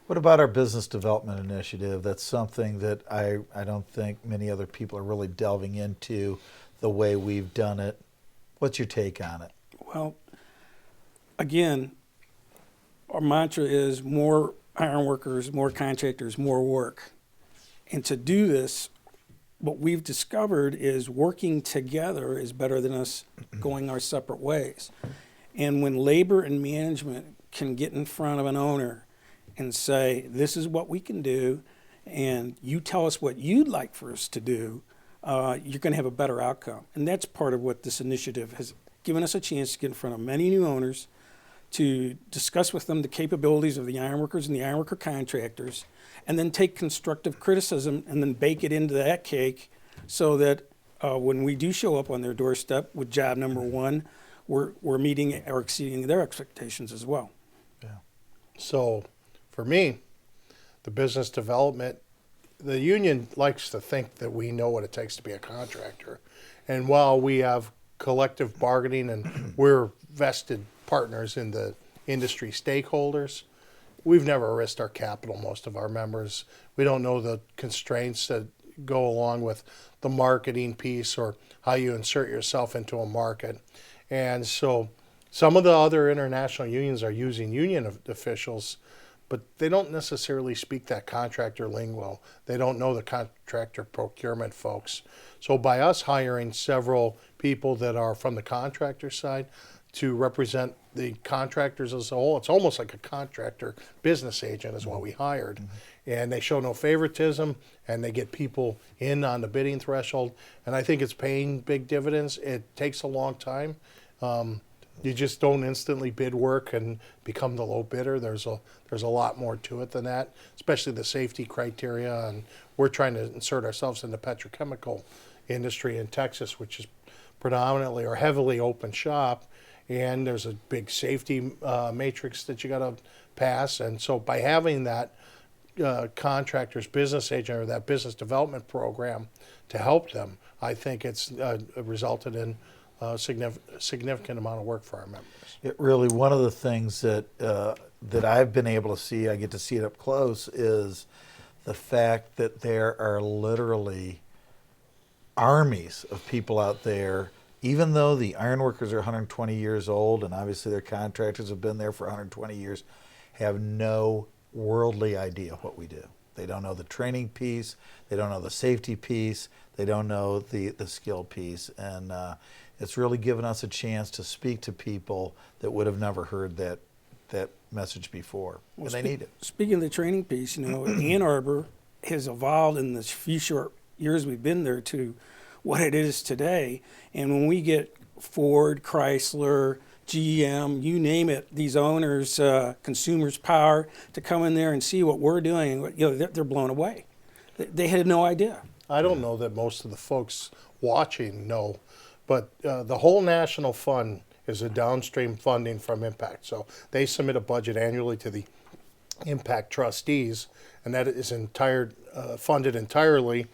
What about our business development initiative? That's something that I don't think many other people are really delving into the way we've done it. What's your take on it? Well, again, our mantra is more iron workers, more contractors, more work. And to do this, what we've discovered is working together is better than us going our separate ways. And when labor and management can get in front of an owner and say, this is what we can do, and you tell us what you'd like for us to do, you're going to have a better outcome. And that's part of what this initiative has given us a chance to get in front of many new owners to discuss with them the capabilities of the ironworkers and the ironworker contractors, and then take constructive criticism and then bake it into that cake so that when we do show up on their doorstep with job number one, we're meeting or exceeding their expectations as well. Yeah. So for me, the business development, the union likes to think that we know what it takes to be a contractor. And while we have collective bargaining and we're vested partners in the industry stakeholders, we've never risked our capital, most of our members. We don't know the constraints that go along with the marketing piece or how you insert yourself into a market. And so some of the other international unions are using union officials, but they don't necessarily speak that contractor lingo. They don't know the contractor procurement folks. So by us hiring several people that are from the contractor side to represent the contractors as a whole, it's almost like a contractor business agent is what we hired. Mm-hmm. And they show no favoritism, and they get people in on the bidding threshold. And I think it's paying big dividends. It takes a long time. You just don't instantly bid work and become the low bidder. There's a lot more to it than that, especially the safety criteria. And we're trying to insert ourselves in the petrochemical industry in Texas, which is predominantly or heavily open shop. And there's a big safety matrix that you got to pass. And so by having that contractor's business agent or that business development program to help them, I think it's resulted in a significant amount of work for our members. It really, one of the things that I've been able to see, I get to see it up close, is the fact that there are literally armies of people out there. Even though the ironworkers are 120 years old, and obviously their contractors have been there for 120 years, have no worldly idea what we do. They don't know the training piece, they don't know the safety piece, they don't know the skill piece, and it's really given us a chance to speak to people that would have never heard that message before, and they need it. Speaking of the training piece, Ann Arbor has evolved in the few short years we've been there to what it is today. And when we get Ford, Chrysler, GM, you name it, these owners, Consumers Power, to come in there and see what we're doing, they're blown away. They had no idea. I don't know that most of the folks watching know, but the whole national fund is a downstream funding from Impact. So they submit a budget annually to the Impact trustees, and that is funded entirely.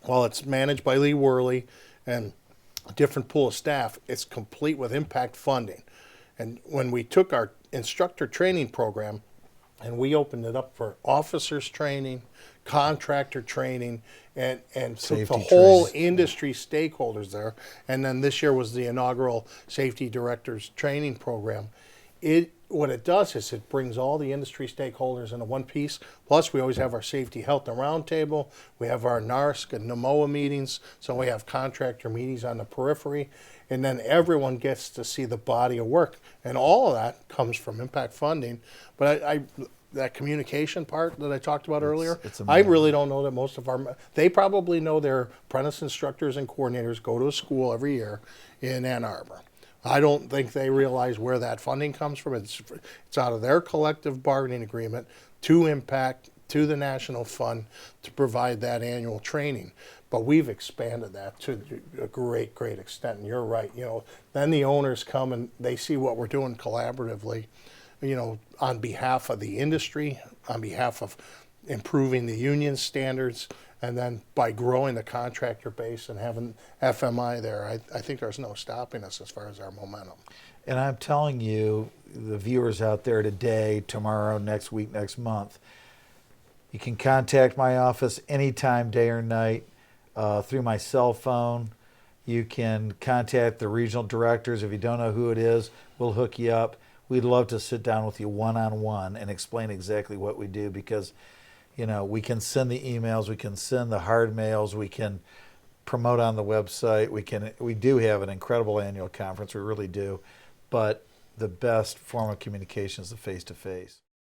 While it's managed by Lee Worley and a different pool of staff, it's complete with impact funding. And when we took our instructor training program and we opened it up for officers training, contractor training, and took the whole industry stakeholders there, and then this year was the inaugural safety directors training program, what it does is it brings all the industry stakeholders into one piece. Plus, we always have our safety, health, and roundtable. We have our NARSC and NMOA meetings. So we have contractor meetings on the periphery. And then everyone gets to see the body of work. And all of that comes from impact funding. But that communication part that I talked about earlier, I really don't know that most of they probably know their apprentice instructors and coordinators go to a school every year in Ann Arbor. I don't think they realize where that funding comes from. It's out of their collective bargaining agreement to Impact, to the National Fund to provide that annual training. But we've expanded that to a great, great extent. And you're right. Then the owners come and they see what we're doing collaboratively, on behalf of the industry, on behalf of improving the union standards, and then by growing the contractor base and having FMI there, I think there's no stopping us as far as our momentum. And I'm telling you, the viewers out there today, tomorrow, next week, next month, you can contact my office anytime, day or night, through my cell phone. You can contact the regional directors. If you don't know who it is, we'll hook you up. We'd love to sit down with you one-on-one and explain exactly what we do, because, you know, we can send the emails, we can send the hard mails, we can promote on the website. We do have an incredible annual conference, we really do. But the best form of communication is the face-to-face.